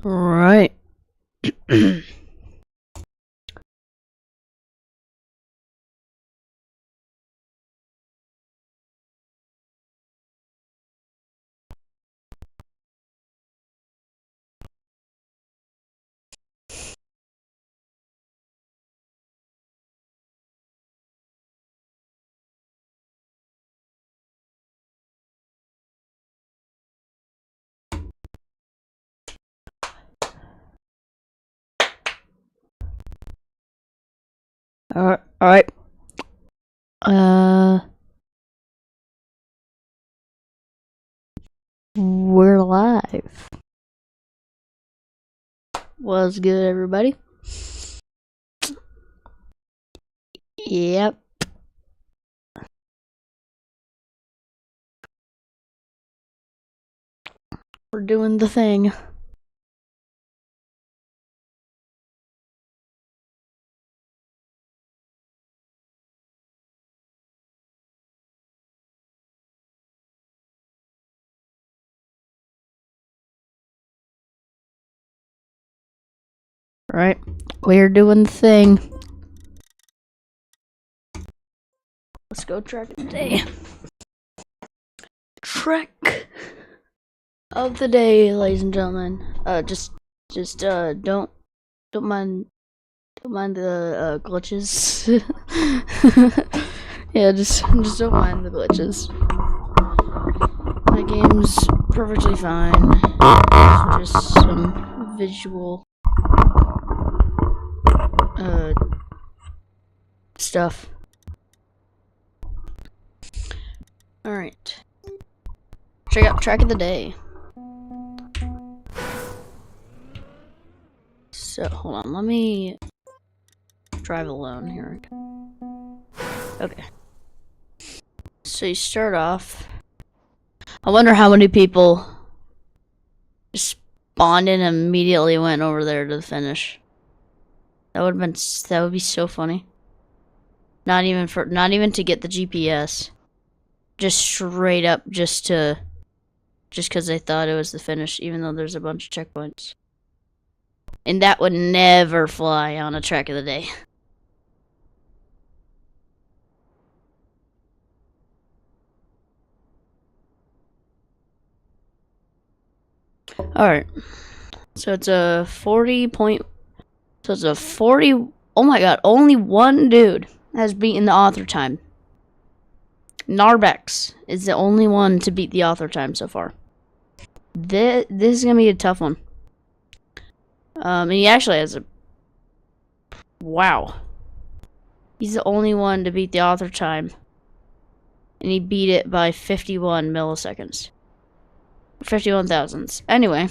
Right. Alright. We're live. What's good, everybody? Yep. We're doing the thing. Right. We're doing the thing. Let's go track today. Track of the day, ladies and gentlemen. Just don't mind the glitches. Yeah, just don't mind the glitches. My game's perfectly fine. It's just some visual stuff. Alright. Check out track of the day. So, hold on, let me drive alone here. Okay. So you start off. I wonder how many people spawned in and immediately went over there to the finish. That would be so funny. Not even to get the GPS. Just straight up just because they thought it was the finish, even though there's a bunch of checkpoints. And that would never fly on a track of the day. Alright. So it's a 40. Oh my god, only one dude has beaten the author time. Narbex is the only one to beat the author time so far. This is gonna be a tough one. And he actually has a... Wow. He's the only one to beat the author time. And he beat it by 51 milliseconds. 51 thousandths. Anyway.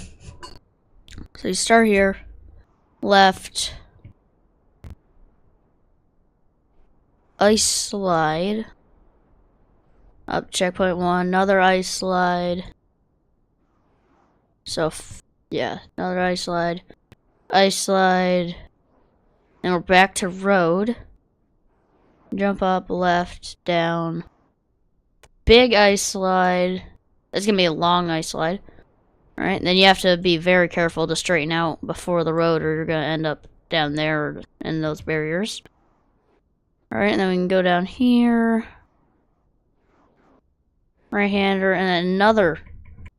So you start here. Left. Ice slide. Up checkpoint 1. Another ice slide. So, yeah. Another ice slide. Ice slide. And we're back to road. Jump up, left, down. Big ice slide. That's gonna be a long ice slide. Alright, then you have to be very careful to straighten out before the road or you're gonna end up down there in those barriers. Alright, and then we can go down here. Right-hander, and then another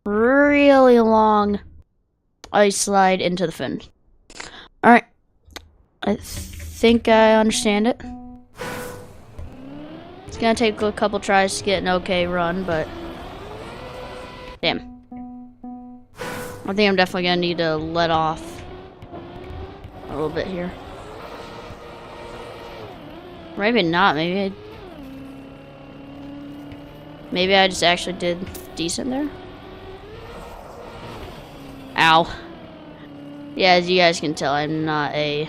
really long ice slide into the fin. Alright. I think I understand it. It's gonna take a couple tries to get an okay run, but... Damn. I think I'm definitely gonna need to let off a little bit here. Maybe not, maybe I just actually did decent there. Ow. Yeah, as you guys can tell, I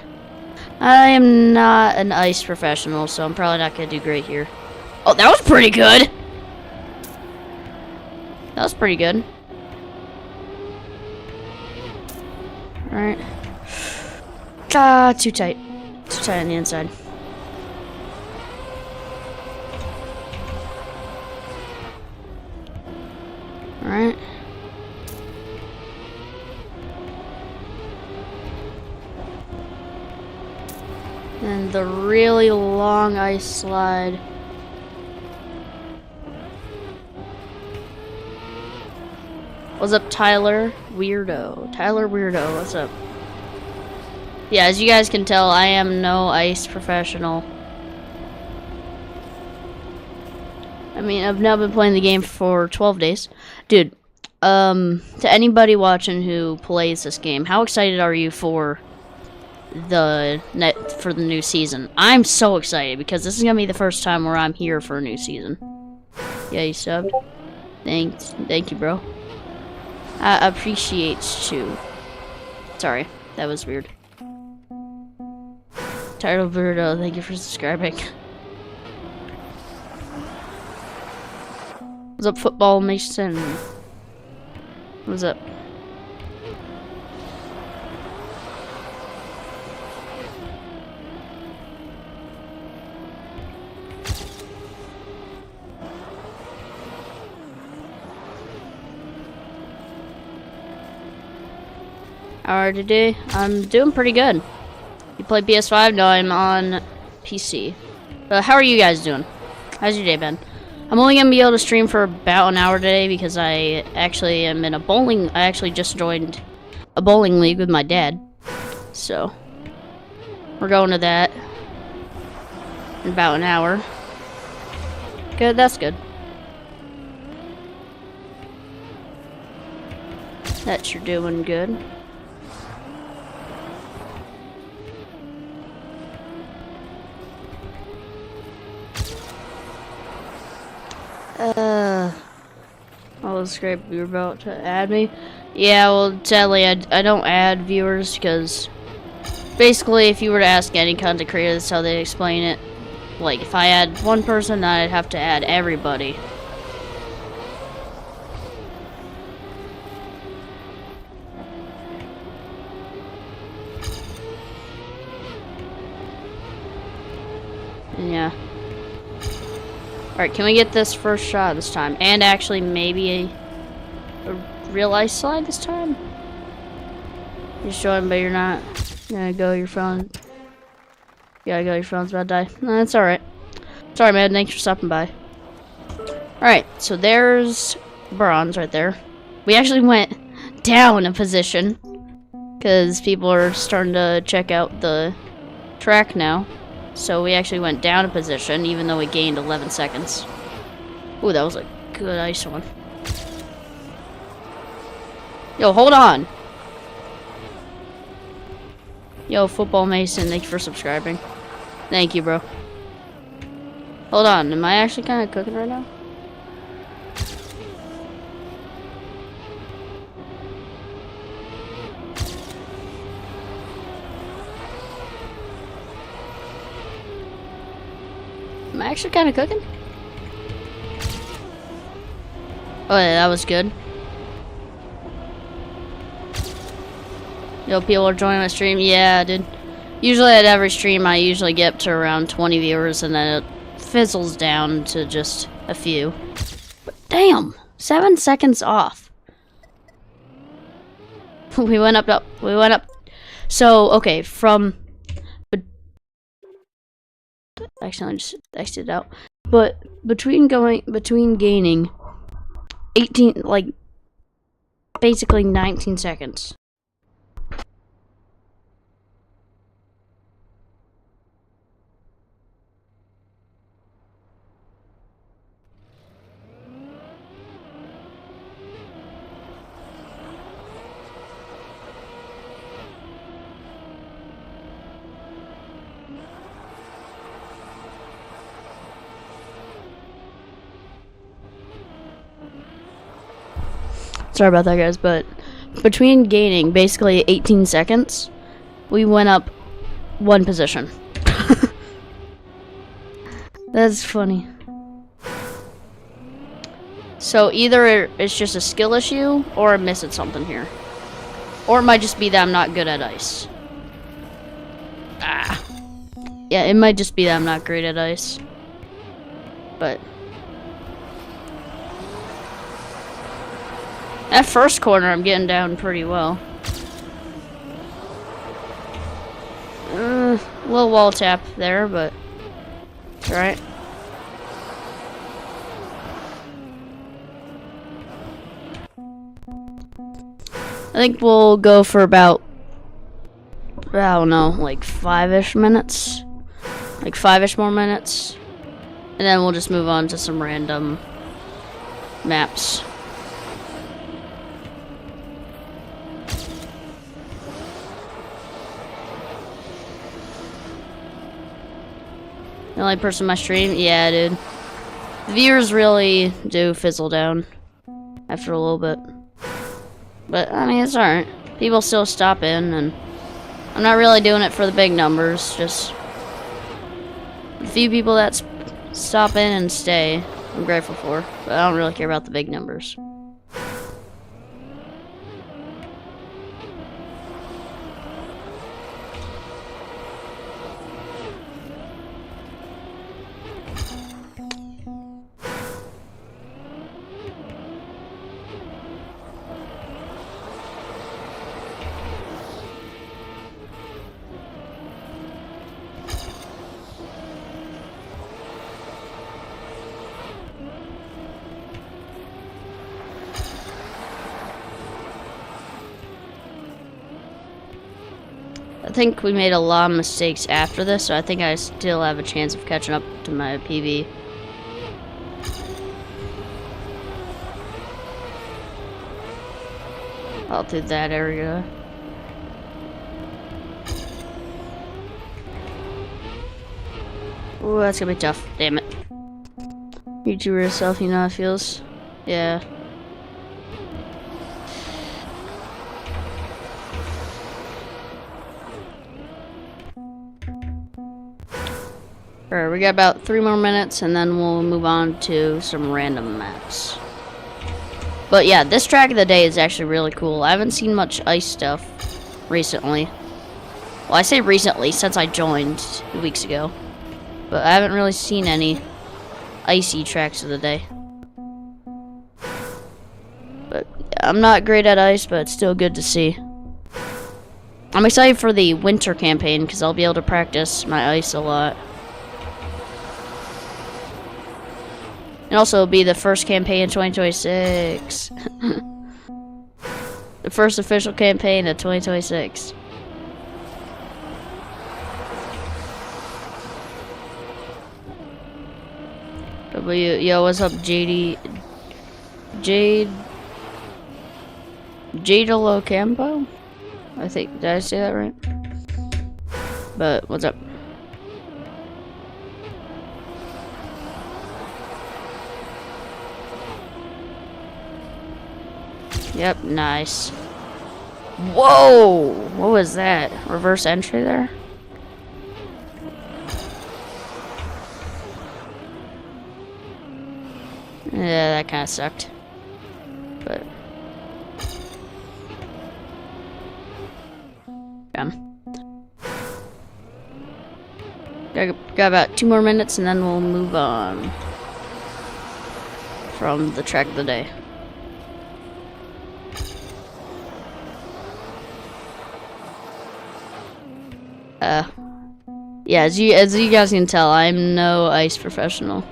am not an ice professional, so I'm probably not gonna do great here. Oh, that was pretty good! That was pretty good. Alright. Ah, too tight. Too tight on the inside. Alright. the really long ice slide. What's up, Tyler Weirdo? Tyler Weirdo, what's up? Yeah, as you guys can tell, I am no ice professional. I mean, I've now been playing the game for 12 days. Dude, to anybody watching who plays this game, how excited are you for the new season? I'm so excited because this is gonna be the first time where I'm here for a new season. Yeah, you subbed. Thank you, bro. I appreciate you. Sorry, that was weird. Title Birdo, thank you for subscribing. What's up, Football Mason? What's up? Alright, today I'm doing pretty good. You play PS5? No, I'm on PC. How are you guys doing? How's your day been? I'm only gonna be able to stream for about an hour today because I actually am in a bowling. I actually just joined a bowling league with my dad, so we're going to that in about an hour. Good, that's good. That you're doing good. Oh, that's great. You're about to add me. Yeah, well, sadly, I don't add viewers because basically, if you were to ask any content creator, that's how they explain it. Like, if I add one person, then I'd have to add everybody. Yeah. Alright, can we get this first shot this time? And actually maybe a real ice slide this time? You're showing, but you're not. You gotta go, your phone. You gotta go, your phone's about to die. No, that's alright. Sorry, man, thanks for stopping by. Alright, so there's bronze right there. We actually went down a position because people are starting to check out the track now. So we actually went down a position, even though we gained 11 seconds. Ooh, that was a good ice one. Yo, hold on. Yo, Football Mason, thank you for subscribing. Thank you, bro. Hold on, am I actually kind of cooking right now? Am I actually kind of cooking? Oh, yeah, that was good. Yo, people are joining my stream. Yeah, dude. Usually at every stream, I usually get up to around 20 viewers, and then it fizzles down to just a few. But damn, 7 seconds off. We went up. We went up. So, okay, from... Actually, I just exited out. But between gaining 18, like, basically 19 seconds. Sorry about that, guys, but between gaining basically 18 seconds, we went up one position. That's funny. So either it's just a skill issue, or I'm missing something here. Or it might just be that I'm not good at ice. Ah. Yeah, it might just be that I'm not great at ice. But... that first corner, I'm getting down pretty well. little wall tap there, but it's alright. I think we'll go for about, I don't know, like 5-ish minutes. Like 5-ish more minutes. And then we'll just move on to some random maps. The only person in my stream? Yeah, dude. The viewers really do fizzle down after a little bit. But, I mean, it's alright. People still stop in, and I'm not really doing it for the big numbers, just the few people that stop in and stay, I'm grateful for. But I don't really care about the big numbers. I think we made a lot of mistakes after this, so I think I still have a chance of catching up to my PB. All through that area. Ooh, that's gonna be tough. Damn it. YouTuber yourself, you know how it feels? Yeah. Alright, we got about 3 more minutes, and then we'll move on to some random maps. But yeah, this track of the day is actually really cool. I haven't seen much ice stuff recently. Well, I say recently, since I joined 2 weeks ago. But I haven't really seen any icy tracks of the day. But yeah, I'm not great at ice, but it's still good to see. I'm excited for the winter campaign, because I'll be able to practice my ice a lot. And also, it'll be the first campaign in 2026. The first official campaign of 2026. Yo, what's up, JD? Jade Campo? I think, did I say that right? But, what's up? Yep, nice. Whoa! What was that? Reverse entry there? Yeah, that kind of sucked. But... Got about 2 more minutes, and then we'll move on from the track of the day. Yeah, as you guys can tell, I'm no ice professional.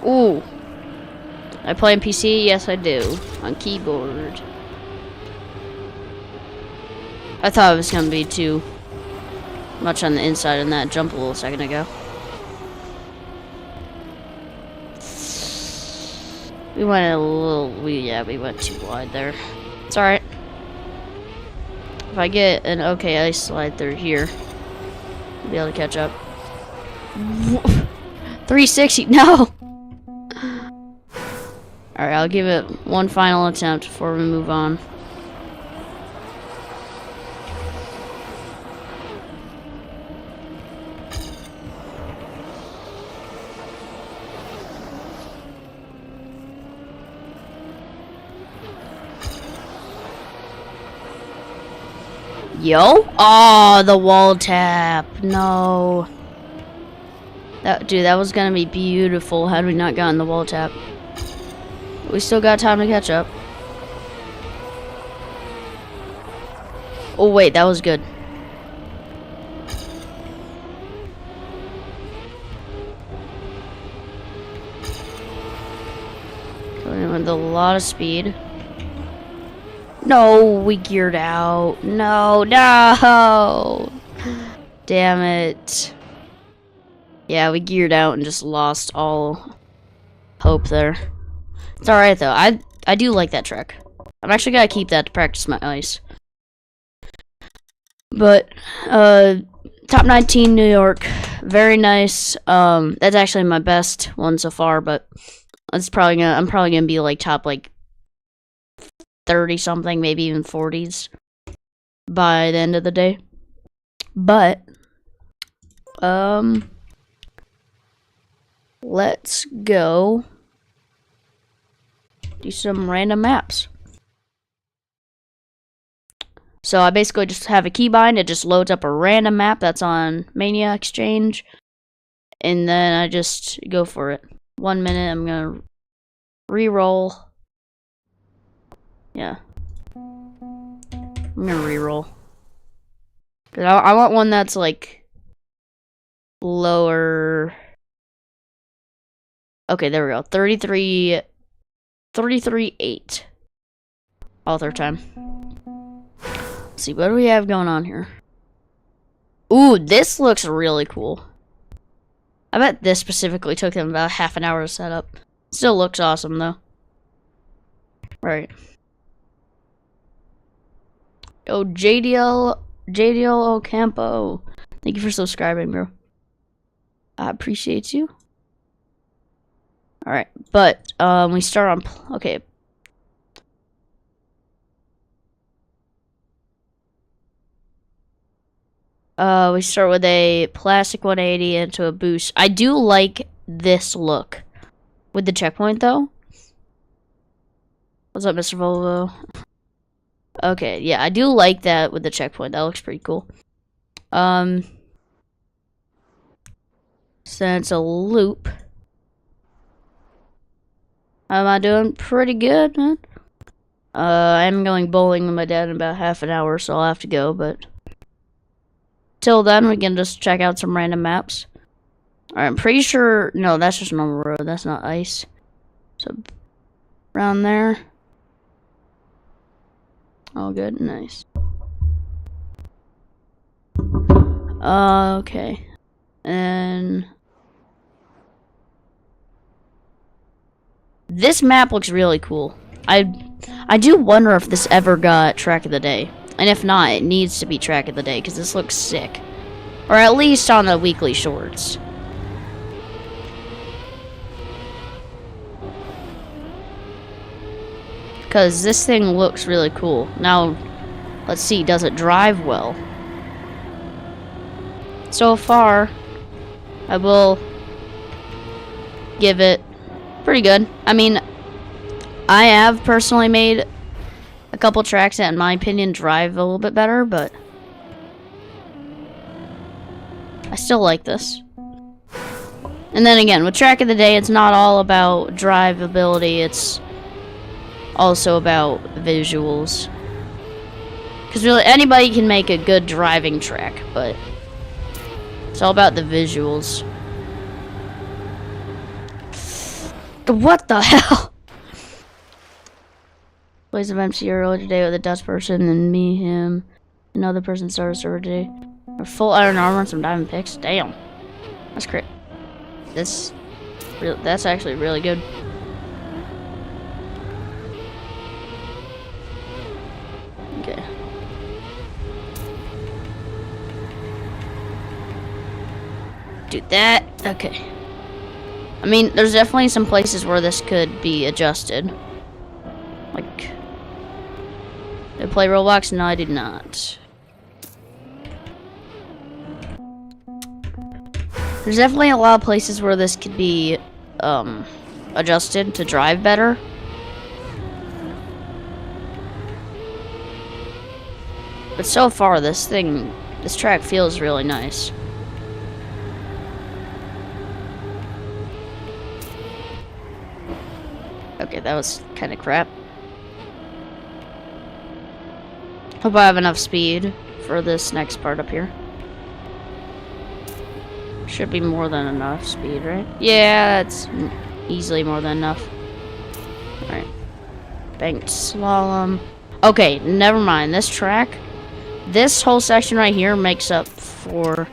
Ooh. I play on PC? Yes, I do. On keyboard. I thought it was going to be too much on the inside in that jump a little second ago. We went a little... we went too wide there. It's alright. If I get an okay ice slide through here, I'll be able to catch up. 360, no! Alright, I'll give it one final attempt before we move on. Yo? Oh, the wall tap. No. Dude, that was gonna be beautiful had we not gotten the wall tap. We still got time to catch up. Oh, wait, that was good. Going with a lot of speed. No, we geared out. No. Damn it. Yeah, we geared out and just lost all hope there. It's alright though. I do like that track. I'm actually gonna keep that to practice my ice. But top 19 New York, very nice. That's actually my best one so far, but I'm probably gonna be like top like 30 something, maybe even 40s by the end of the day. But let's go do some random maps. So I basically just have a keybind. It just loads up a random map that's on Mania Exchange, and then I just go for it. 1 minute. I'm gonna re-roll. Yeah, I'm gonna re-roll. Cause I want one that's like lower. Okay, there we go. 33.8. All third time. Let's see, what do we have going on here? Ooh, this looks really cool. I bet this specifically took them about half an hour to set up. Still looks awesome though. Right. Oh, JDL Ocampo. Thank you for subscribing, bro. I appreciate you. Alright, but we start on okay. We start with a plastic 180 into a boost. I do like this look with the checkpoint though. What's up, Mr. Volvo? Okay, yeah, I do like that with the checkpoint. That looks pretty cool. Since a loop. How am I doing? Pretty good, man. I'm going bowling with my dad in about half an hour, so I'll have to go, but till then, we can just check out some random maps. Alright, I'm pretty sure... No, that's just normal road. That's not ice. So, around there. All good. Nice. Okay. And... this map looks really cool. I do wonder if this ever got track of the day. And if not, it needs to be track of the day because this looks sick. Or at least on the weekly shorts. Because this thing looks really cool. Now, let's see, does it drive well? So far, I will give it pretty good. I mean, I have personally made a couple tracks that, in my opinion, drive a little bit better, but I still like this. And then again, with track of the day, it's not all about drivability, it's also about visuals. Because really, anybody can make a good driving track, but it's all about the visuals. What the hell? Plays of MC earlier today with a Dutch person, and me, him, another person started server today. A full iron armor and some diamond picks. Damn, that's great. That's actually really good. Okay. Do that. Okay. I mean, there's definitely some places where this could be adjusted. Like, did I play Roblox? No, I did not. There's definitely a lot of places where this could be adjusted to drive better. But so far, this track feels really nice. Okay, that was kind of crap. Hope I have enough speed for this next part up here. Should be more than enough speed, right? Yeah, that's easily more than enough. Alright. Banked slalom. Okay, never mind. This track, this whole section right here makes up for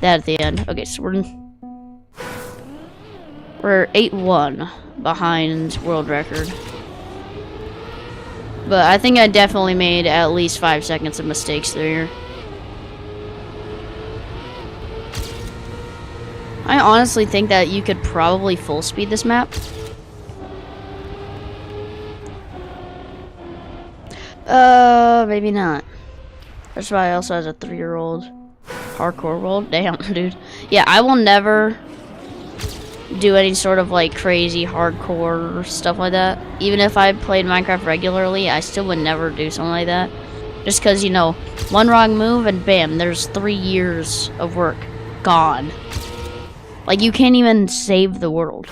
that at the end. Okay, so we're 8-1 behind world record. But I think I definitely made at least 5 seconds of mistakes there. I honestly think that you could probably full speed this map. Maybe not. That's why I also has a 3-year-old hardcore world. Damn, dude. Yeah, I will never do any sort of like crazy hardcore stuff like that. Even if I played Minecraft regularly, I still would never do something like that. Just because, you know, one wrong move and bam, there's 3 years of work gone. Like, you can't even save the world.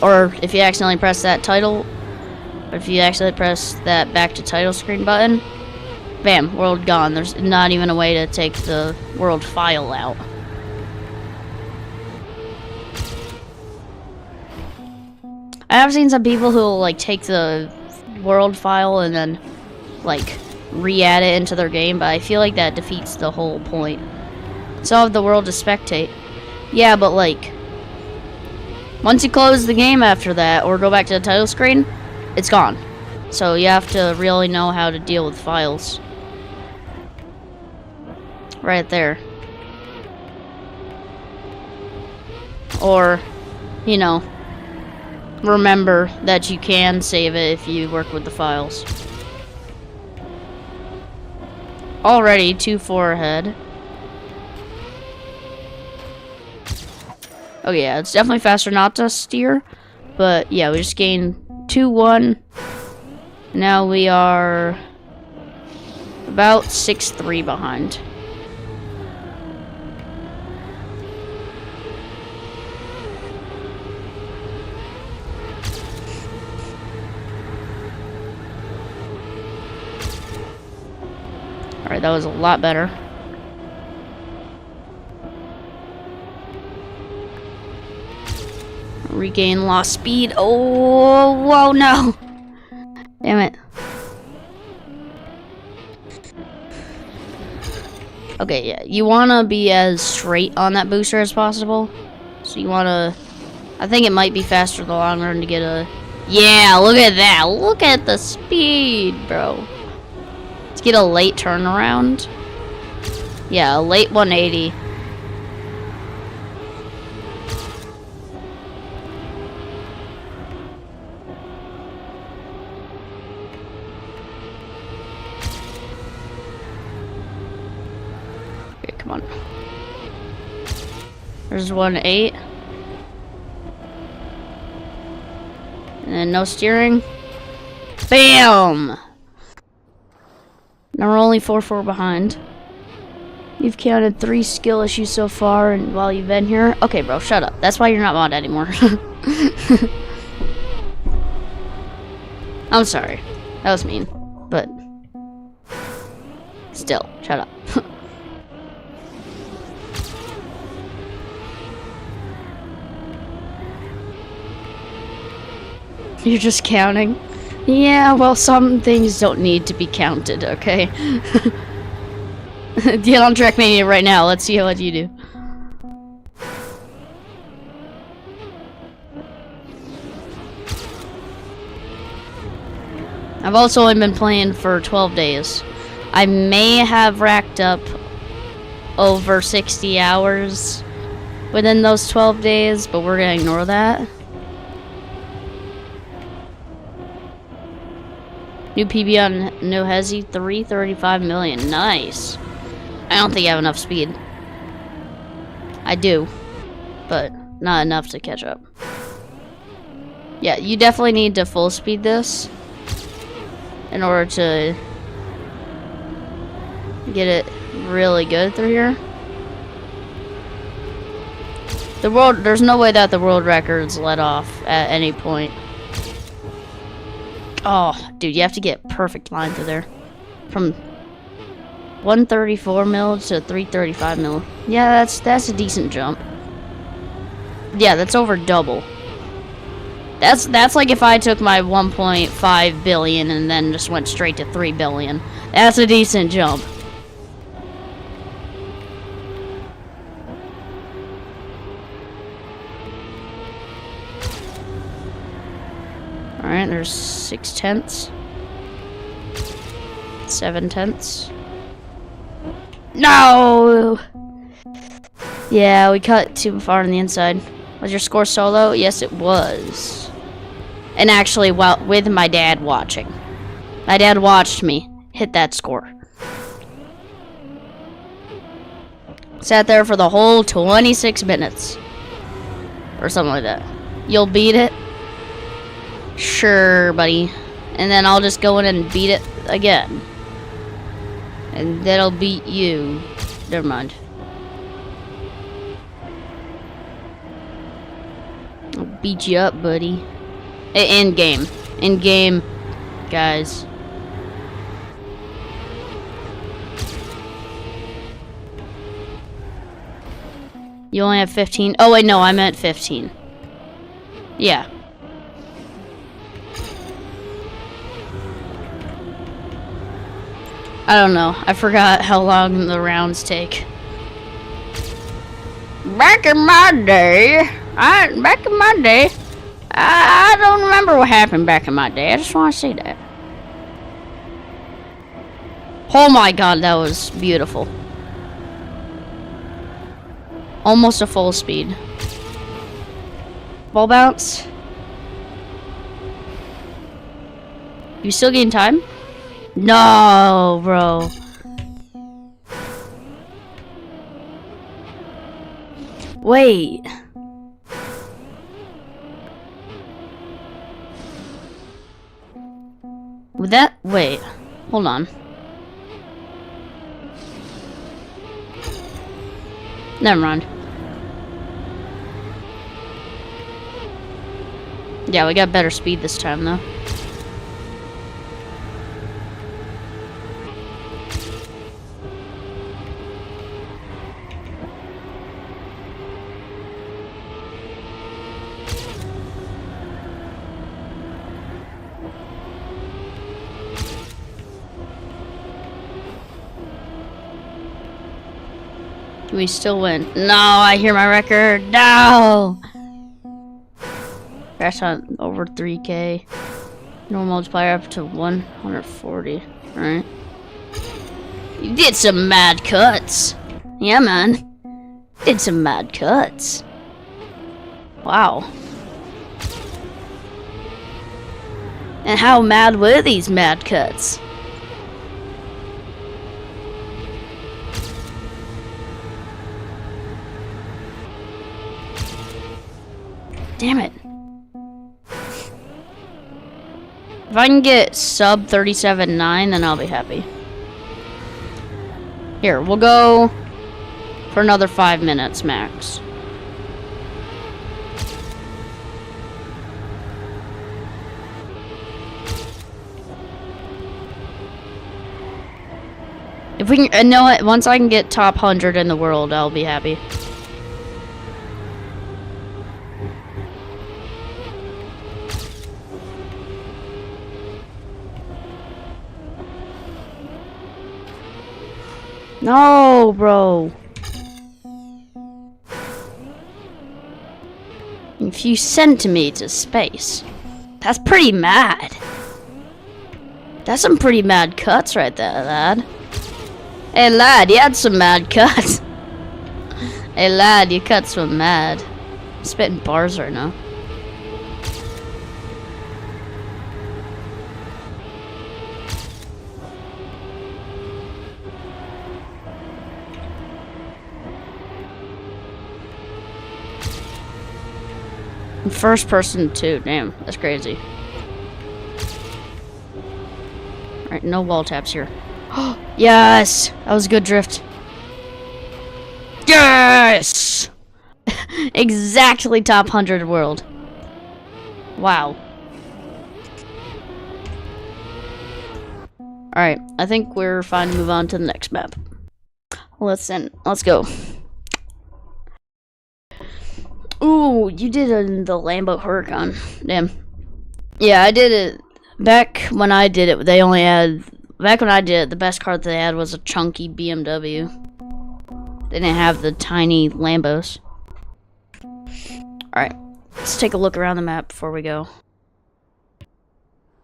Or if you accidentally press that title, or if you accidentally press that back to title screen button, bam, world gone. There's not even a way to take the world file out. I have seen some people who will, like, take the world file and then, like, re-add it into their game, but I feel like that defeats the whole point. So I have the world to spectate. Yeah, but, like, once you close the game after that, or go back to the title screen, it's gone. So you have to really know how to deal with files. Right there. Or, you know, remember that you can save it if you work with the files. Already 2-4 ahead. Oh yeah, it's definitely faster not to steer. But yeah, we just gained 2-1. Now we are about 6-3 behind. Alright, that was a lot better. Regain lost speed. Oh, whoa, no. Damn it. Okay, yeah. You want to be as straight on that booster as possible. So you want to... I think it might be faster in the long run to get a... Yeah, look at that. Look at the speed, bro. Let's get a late turnaround. Yeah, a late 180. Okay, come on. There's 1-8. And no steering. Bam! Now we're only 4-4 behind. You've counted 3 skill issues so far and while you've been here. Okay, bro, shut up. That's why you're not mod anymore. I'm sorry. That was mean. But still, shut up. You're just counting? Yeah, well, some things don't need to be counted, okay? Get on Trackmania right now. Let's see what you do. I've also only been playing for 12 days. I may have racked up over 60 hours within those 12 days, but we're gonna ignore that. New PB on No Hezi, 335 million. Nice. I don't think I have enough speed. I do, but not enough to catch up. Yeah, you definitely need to full speed this. in order to get it really good through here. There's no way that the world record's let off at any point. Oh, dude, you have to get perfect line through there. From 134 mil to 335 mil. Yeah, that's a decent jump. Yeah, that's over double. That's like if I took my 1.5 billion and then just went straight to 3 billion. That's a decent jump. Alright, there's 6/10. 7/10. No! Yeah, we cut too far on the inside. Was your score solo? Yes, it was. And actually, with my dad watching. My dad watched me hit that score. Sat there for the whole 26 minutes. Or something like that. You'll beat it? Sure, buddy. And then I'll just go in and beat it again. And then I'll beat you. Never mind. I'll beat you up, buddy. In game. In game, guys. You only have 15? Oh, wait, no, I meant 15. Yeah. I don't know. I forgot how long the rounds take. Back in my day, I don't remember what happened back in my day. I just want to see that. Oh my god, that was beautiful. Almost a full speed. Ball bounce. You still gain time? No, bro. Wait. Would that... Wait. Hold on. Never mind. Yeah, we got better speed this time, though. We still win. No, I hear my record. No! Crash on over 3K. Normal multiplier up to 140. Alright. You did some mad cuts. Yeah, man. Did some mad cuts. Wow. And how mad were these mad cuts? Damn it. If I can get sub 37.9, then I'll be happy. Here, we'll go for another 5 minutes max. If we can, know it, once I can get top 100 in the world, I'll be happy. No, bro. A few centimeters of space. That's pretty mad. That's some pretty mad cuts right there, lad. Hey, lad, you had some mad cuts. Hey, lad, your cuts were mad. I'm spitting bars right now. First person too, damn, that's crazy. no wall taps here. Yes! That was a good drift. Yes! Exactly top 100 world. Wow. Alright, I think we're fine to move on to the next map. Let's go. Ooh, you did it in the Lambo Huracan. Damn. Yeah, I did it. Back when I did it, they only had... Back when I did it, the best car they had was a chunky BMW. They didn't have the tiny Lambos. Alright, let's take a look around the map before we go.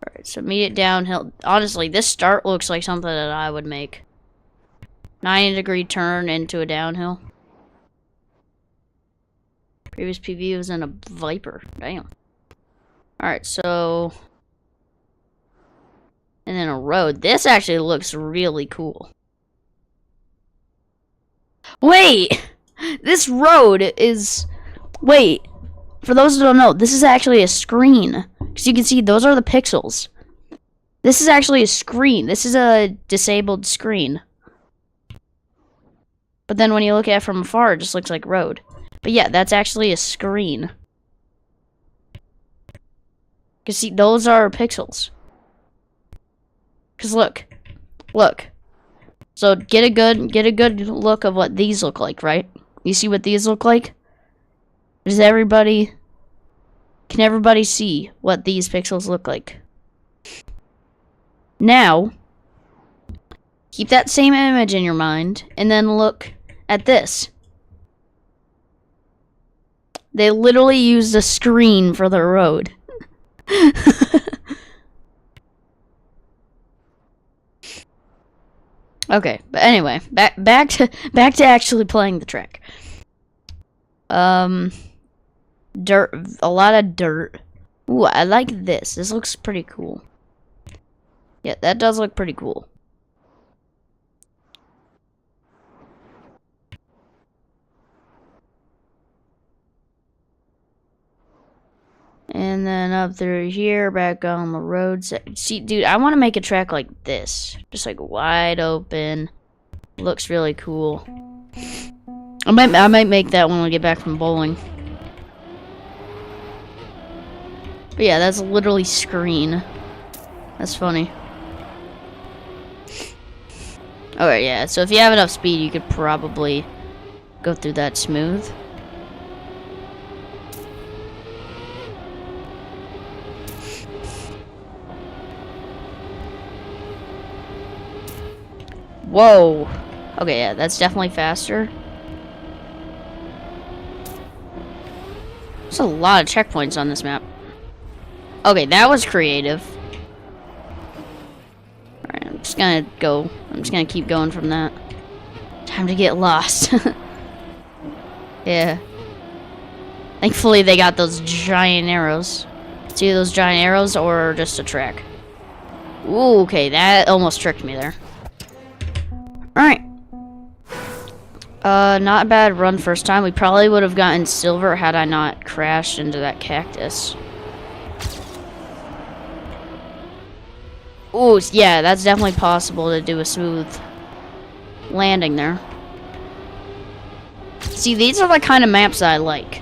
Alright, so immediate downhill. Honestly, this start looks like something that I would make. 90-degree turn into a downhill. Previous PV was in a Viper. Damn. Alright, so... And then a road. This actually looks really cool. Wait! This road is... Wait. For those who don't know, this is actually a screen. Because you can see, those are the pixels. This is actually a screen. This is a disabled screen. But then when you look at it from afar, it just looks like road. But yeah, that's actually a screen. Because see, those are pixels. Because look. So get a good look of what these look like, right? You see what these look like? Can everybody see what these pixels look like? Now, keep that same image in your mind, and then look at this. They literally used a screen for the road. Okay, but anyway, back to actually playing the track. Dirt, a lot of dirt. Ooh, I like this. This looks pretty cool. Yeah, that does look pretty cool. And then up through here, back on the road. See, dude, I want to make a track like this. Just like wide open. Looks really cool. I might make that when we get back from bowling. But yeah, that's literally screen. That's funny. Alright, yeah, so if you have enough speed, you could probably go through that smooth. Whoa. Okay, yeah, that's definitely faster. There's a lot of checkpoints on this map. Okay, that was creative. Alright, I'm just gonna keep going from that. Time to get lost. Yeah. Thankfully they got those giant arrows. See those giant arrows or just a track? Ooh, okay, that almost tricked me there. Alright. Not a bad run first time. We probably would have gotten silver had I not crashed into that cactus. Ooh, yeah, that's definitely possible to do a smooth landing there. See, these are the kind of maps I like.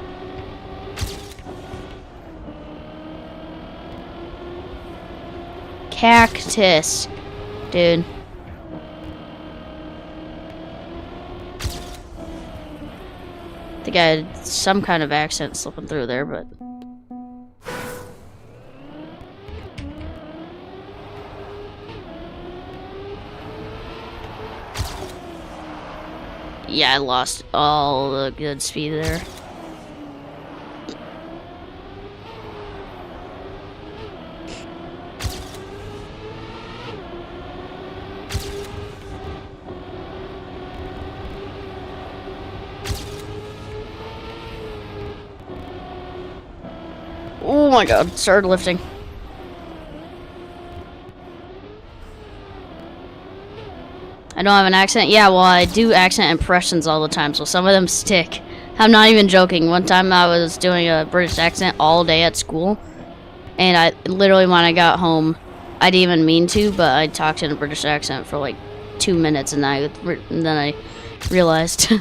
Cactus. Dude. I think I had some kind of accent slipping through there, but... Yeah, I lost all the good speed there. Oh my god, started lifting. I don't have an accent? Yeah, well, I do accent impressions all the time, so some of them stick. I'm not even joking. One time I was doing a British accent all day at school, and I literally, when I got home, I didn't even mean to, but I talked in a British accent for like 2 minutes, and then I realized.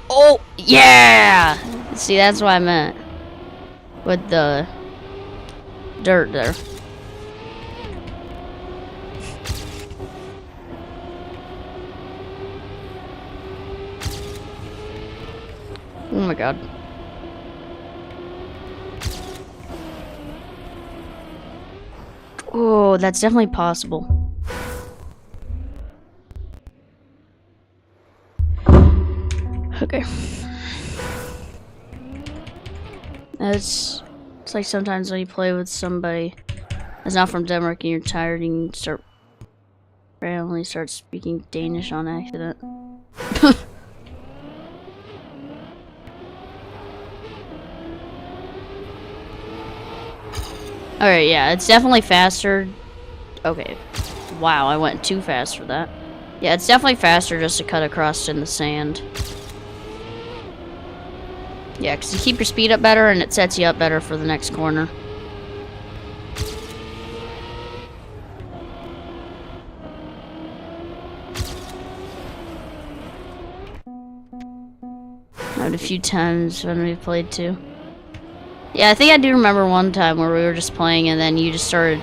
Oh yeah! See, that's what I meant with the dirt there. Oh my god. Oh, that's definitely possible. Okay. It's like sometimes when you play with somebody that's not from Denmark and you're tired and you randomly start speaking Danish on accident. Alright, yeah, it's definitely faster. Okay. Wow, I went too fast for that. Yeah, it's definitely faster just to cut across in the sand. Yeah, because you keep your speed up better and it sets you up better for the next corner. A few times when we played too. Yeah, I think I do remember one time where we were just playing and then you just started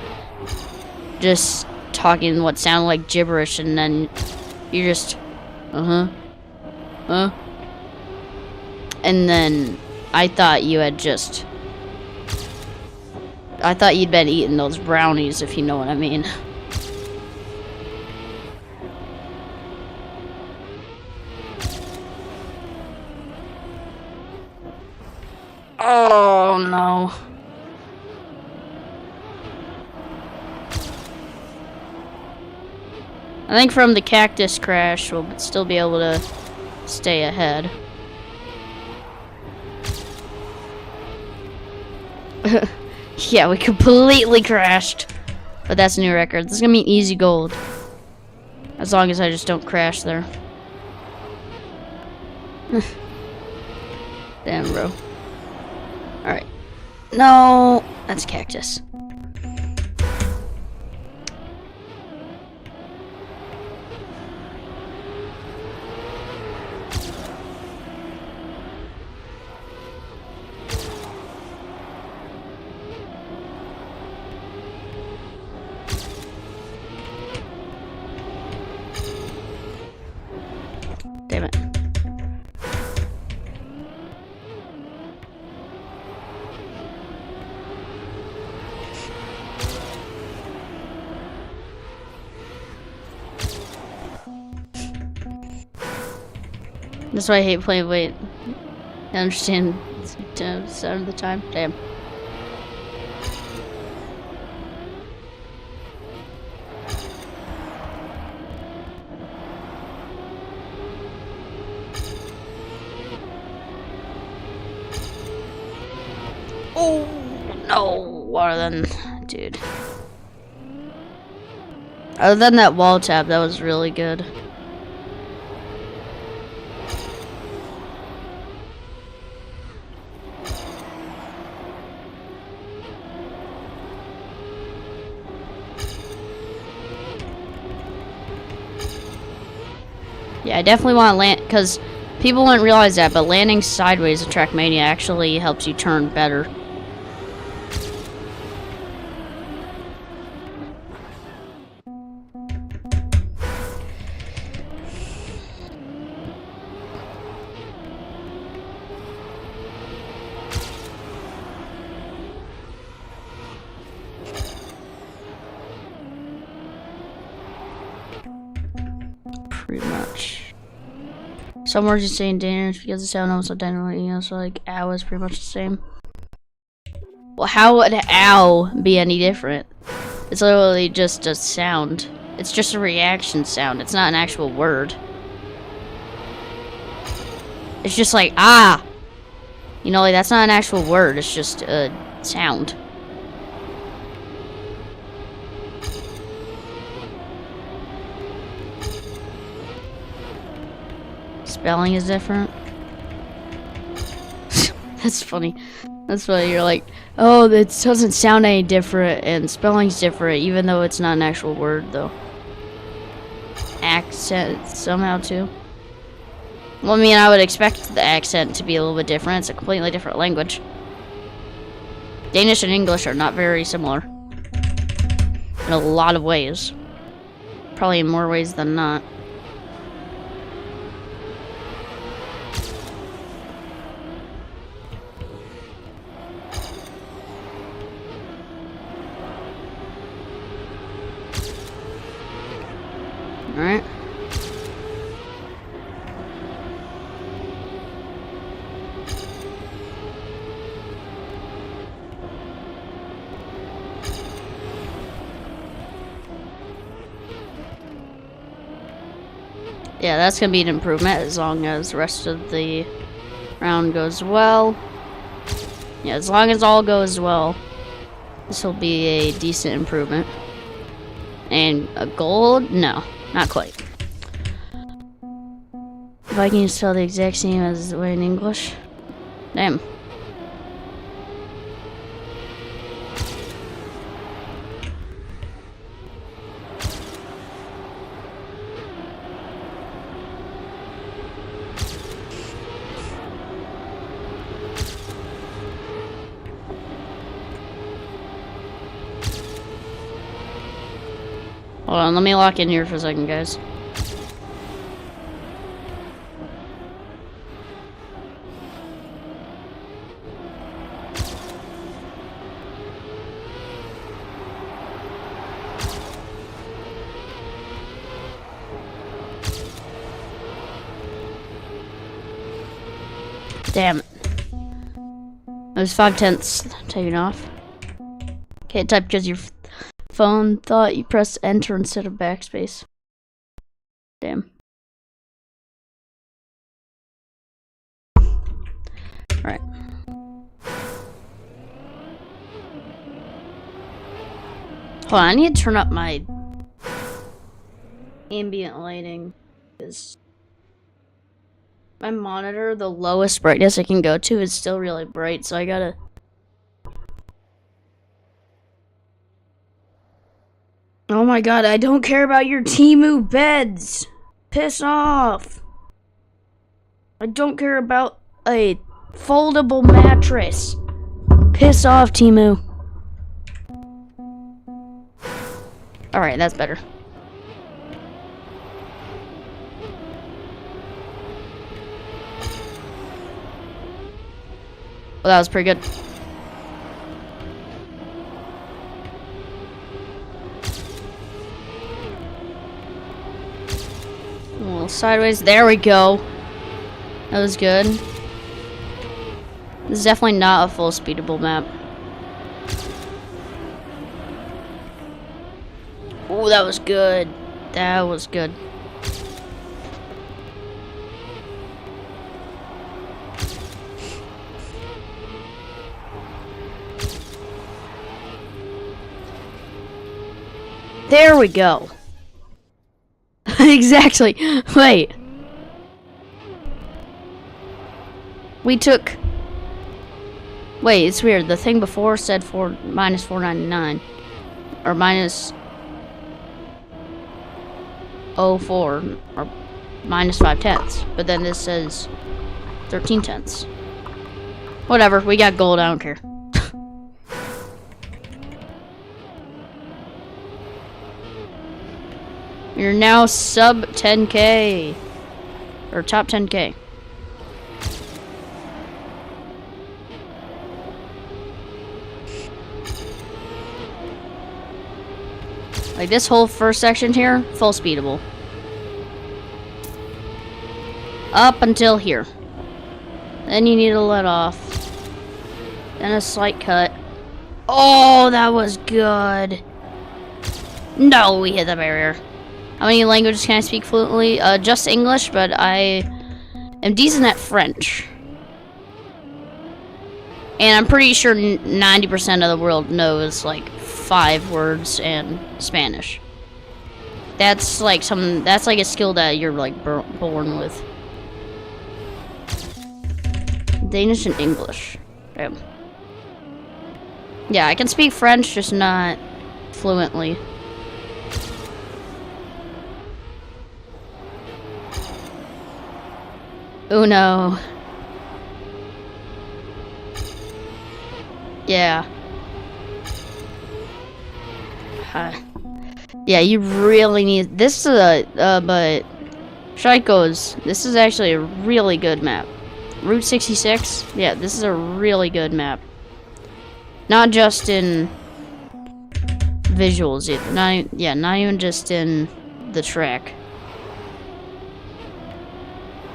just talking what sounded like gibberish, and then you just and then I thought you'd been eating those brownies, if you know what I mean. Oh no. I think from the cactus crash we'll still be able to stay ahead. Yeah, we completely crashed. But that's a new record. This is gonna be easy gold. As long as I just don't crash there. Damn, bro. Alright. No, that's cactus. Damn it. That's why I hate playing wait. I understand the sound of the time. Damn. Oh no, water then, dude. Other than that wall tap, that was really good. Yeah, I definitely want to land, because people wouldn't realize that, but landing sideways in Trackmania actually helps you turn better. Pretty much. Some words you say in Danish because the sound almost identical, you know, so like ow is pretty much the same. Well, how would ow be any different? It's literally just a sound. It's just a reaction sound. It's not an actual word. It's just like, ah! You know, like, that's not an actual word. It's just a sound. spelling is different. That's funny. That's why you're like, oh, it doesn't sound any different, and spelling's different, even though it's not an actual word, though. Accent somehow, too. Well, I mean, I would expect the accent to be a little bit different. It's a completely different language. Danish and English are not very similar. In a lot of ways. Probably in more ways than not. Alright. Yeah, that's gonna be an improvement as long as the rest of the round goes well. Yeah, as long as all goes well, this will be a decent improvement. And a gold? No, not quite. Vikings spell the exact same as the way in English. Damn. Hold on, let me lock in here for a second, guys. Damn it. It was 5/10 taken off. Can't type because your phone thought you pressed enter instead of backspace. Damn. Alright. Hold on, I need to turn up my ambient lighting. Because my monitor, the lowest brightness I can go to, is still really bright, so I gotta... Oh my god, I don't care about your Temu beds! Piss off! I don't care about a foldable mattress! Piss off, Temu! Alright, that's better. Well, that was pretty good. A little sideways. There we go. That was good. This is definitely not a full speedable map. Oh, that was good. That was good. There we go. Exactly. Wait. We took... Wait, it's weird. The thing before said minus 499. Or minus... 04. Or minus 5/10. But then this says 13/10. Whatever. We got gold. I don't care. You're now sub 10K. Or top 10K. Like this whole first section here, full speedable. Up until here. Then you need to let off. Then a slight cut. Oh, that was good. No, we hit the barrier. How many languages can I speak fluently? Just English, but I am decent at French. And I'm pretty sure 90% of the world knows like 5 words and Spanish. That's like a skill that you're like born with. Danish and English. Damn. Yeah, I can speak French, just not fluently. Oh no. Yeah. Yeah, you really need this. Is but Shiko's. This is actually a really good map. Route 66. Yeah, this is a really good map. Not just in visuals, either. Not even just in the track.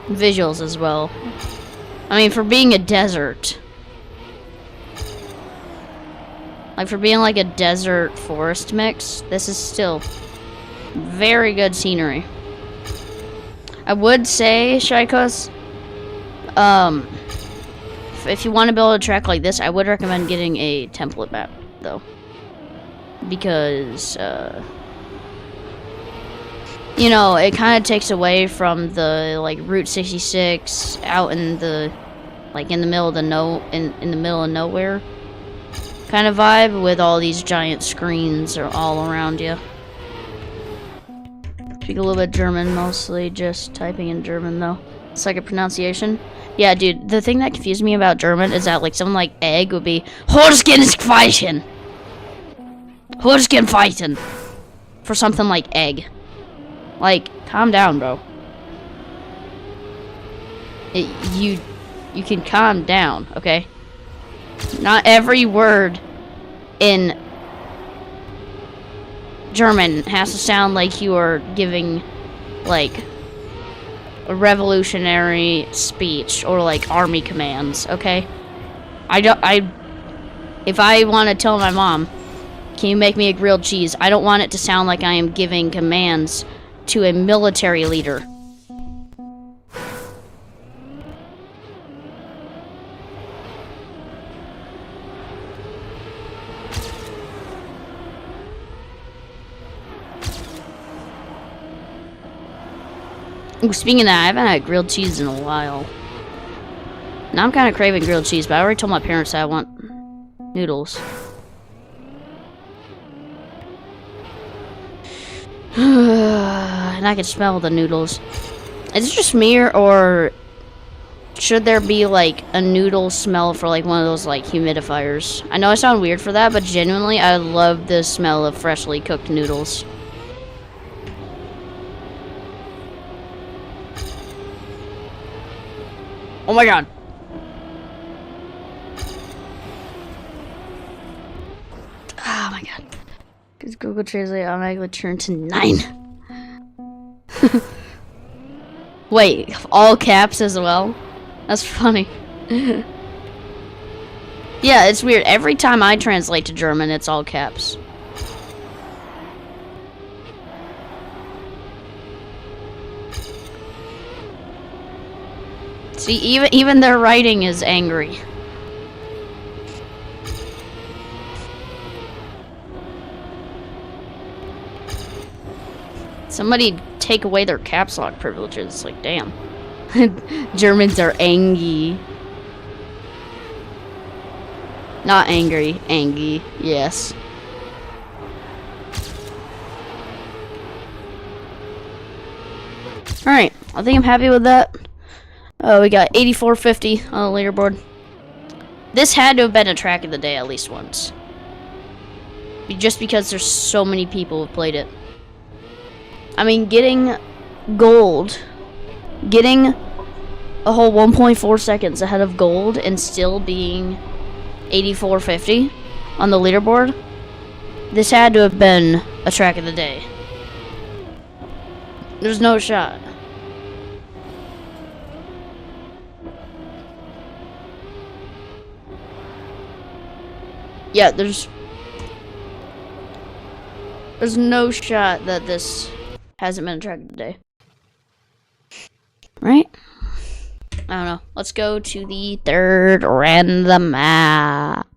Visuals as well. I mean, for being a desert. Like, for being like a desert forest mix, this is still very good scenery. I would say, Shikos, if you want to build a track like this, I would recommend getting a template map, though. Because, you know, it kind of takes away from the, like, Route 66 out in the, like, in the middle of the in the middle of nowhere kind of vibe with all these giant screens are all around you. Speak a little bit German, mostly just typing in German, though. Second pronunciation. Yeah, dude, the thing that confused me about German is that, like, something like egg would be Horskensqueichen. Horskensqueichen. For something like egg. Like, calm down, bro. You can calm down, okay? Not every word in German has to sound like you are giving, like, a revolutionary speech or, like, army commands, okay? If I want to tell my mom, can you make me a grilled cheese? I don't want it to sound like I am giving commands to a military leader. Ooh, speaking of that, I haven't had grilled cheese in a while. Now I'm kind of craving grilled cheese, but I already told my parents that I want noodles. And I can smell the noodles. Is it just me, or should there be, like, a noodle smell for, like, one of those, like, humidifiers? I know I sound weird for that, but genuinely, I love the smell of freshly cooked noodles. Oh my god. Oh my god. Because Google Translate automatically turned to 9. Wait, all caps as well? That's funny. Yeah, it's weird. Every time I translate to German, it's all caps. See, even their writing is angry. Somebody take away their caps lock privileges. Like, damn. Germans are angry. Not angry, angry. Yes. Alright, I think I'm happy with that. Oh, we got 8450 on the leaderboard. This had to have been a track of the day at least once. Just because there's so many people who played it. I mean, getting gold, getting a whole 1.4 seconds ahead of gold and still being 8450 on the leaderboard, this had to have been a track of the day. There's no shot. Yeah, there's no shot that this hasn't been a track of the day. Right? I don't know. Let's go to the third random map.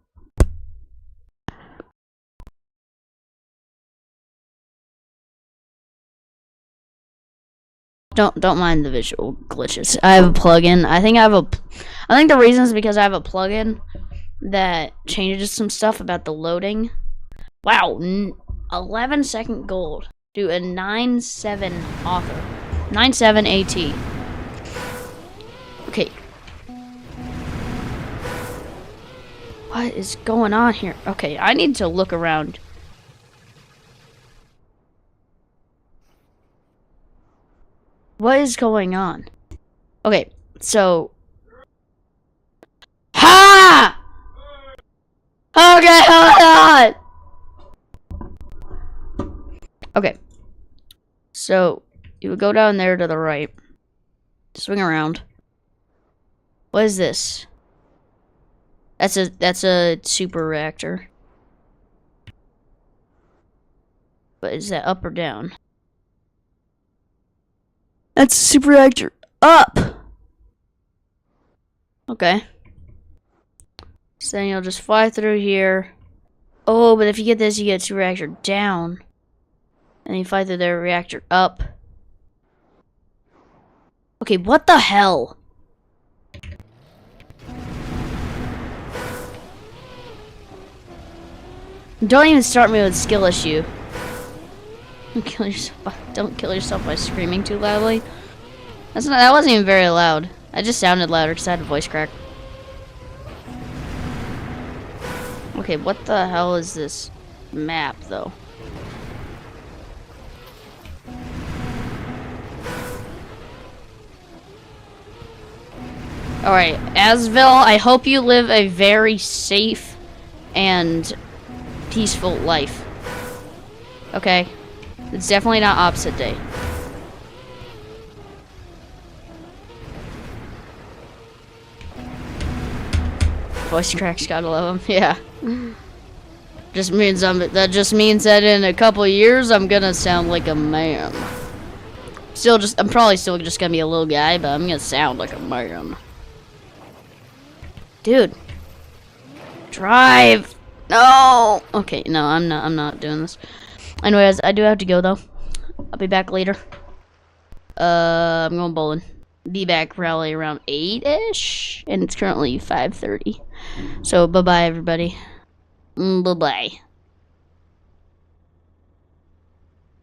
don't mind the visual glitches. I have a plugin. I think the reason is because I have a plugin that changes some stuff about the loading. Wow, 11-second gold. Do a 9.7 author. 9.7 AT. Okay. What is going on here? Okay, I need to look around. What is going on? Okay, so... Ha! Okay, hold on! Okay. So, you would go down there to the right. Swing around. What is this? That's a super reactor. But is that up or down? That's a super reactor. Up! Okay. So then you'll just fly through here. Oh, but if you get this, you get super reactor down. And you fly through the reactor up. Okay, what the hell? Don't even start me with skill issue. Don't kill yourself by screaming too loudly. That wasn't even very loud. I just sounded louder because I had a voice crack. Okay, what the hell is this map though? Alright, Asville, I hope you live a very safe and peaceful life. Okay? It's definitely not opposite day. Voice cracks, gotta love them. Yeah. That just means that in a couple of years I'm gonna sound like a man. I'm probably still just gonna be a little guy, but I'm gonna sound like a man. Dude. Drive! No! Okay, no, I'm not doing this. Anyways, I do have to go though. I'll be back later. I'm going bowling. Be back probably around 8-ish, and it's currently 5:30. So bye-bye everybody. Bye-bye.